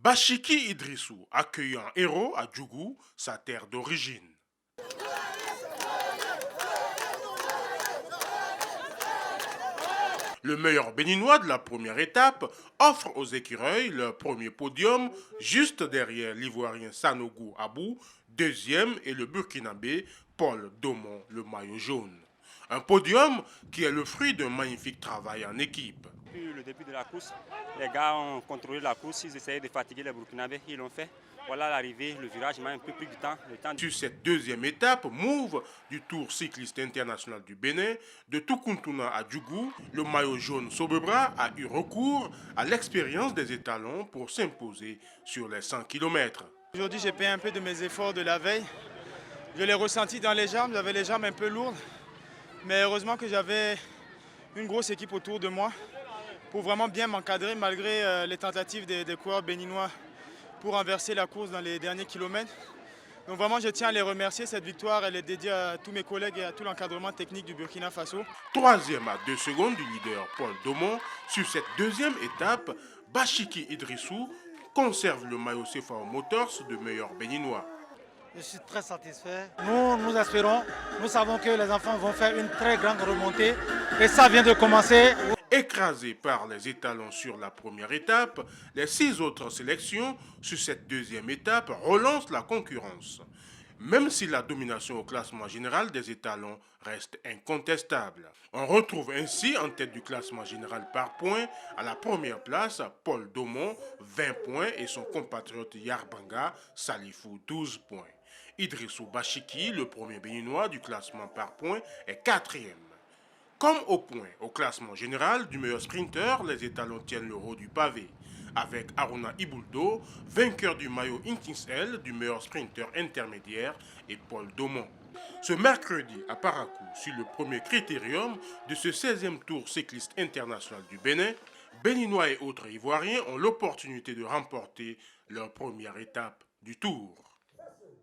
Bachiki Idrissou accueille un héros à Djougou, sa terre d'origine. Le meilleur béninois de la première étape offre aux écureuils leur premier podium juste derrière l'ivoirien Sanogo Abou, deuxième, et le burkinabé Paul Domon, le maillot jaune. Un podium qui est le fruit d'un magnifique travail en équipe. Depuis le début de la course, les gars ont contrôlé la course, ils essayaient de fatiguer les Burkinabés, ils l'ont fait. Voilà l'arrivée, le virage m'a un peu pris du temps. Sur cette deuxième étape, move du Tour cycliste international du Bénin, de Tukuntuna à Djougou, le maillot jaune Sobebra a eu recours à l'expérience des étalons pour s'imposer sur les 100 km. Aujourd'hui, j'ai payé un peu de mes efforts de la veille. Je l'ai ressenti dans les jambes, j'avais les jambes un peu lourdes. Mais heureusement que j'avais une grosse équipe autour de moi pour vraiment bien m'encadrer malgré les tentatives des coureurs béninois pour renverser la course dans les derniers kilomètres. Donc vraiment, je tiens à les remercier. Cette victoire, elle est dédiée à tous mes collègues et à tout l'encadrement technique du Burkina Faso. Troisième à 2 secondes du leader Paul Domon, sur cette deuxième étape, Bachiki Idrissou conserve le maillot CFAO Motors de meilleur béninois. Je suis très satisfait. Nous espérons, nous savons que les enfants vont faire une très grande remontée et ça vient de commencer. Écrasés par les étalons sur la première étape, les 6 autres sélections sur cette deuxième étape relancent la concurrence. Même si la domination au classement général des étalons reste incontestable. On retrouve ainsi en tête du classement général par points à la première place Paul Domon, 20 points, et son compatriote Yarbanga Salifou, 12 points. Idrissou Bachiki, le premier béninois du classement par points, est quatrième. Comme au point au classement général du meilleur sprinter, les étalons tiennent le haut du pavé, avec Aruna Ibouldo, vainqueur du maillot XXL du meilleur sprinter intermédiaire, et Paul Domon. Ce mercredi à Parakou, sur le premier critérium de ce 16e tour cycliste international du Bénin, Béninois et autres Ivoiriens ont l'opportunité de remporter leur première étape du tour.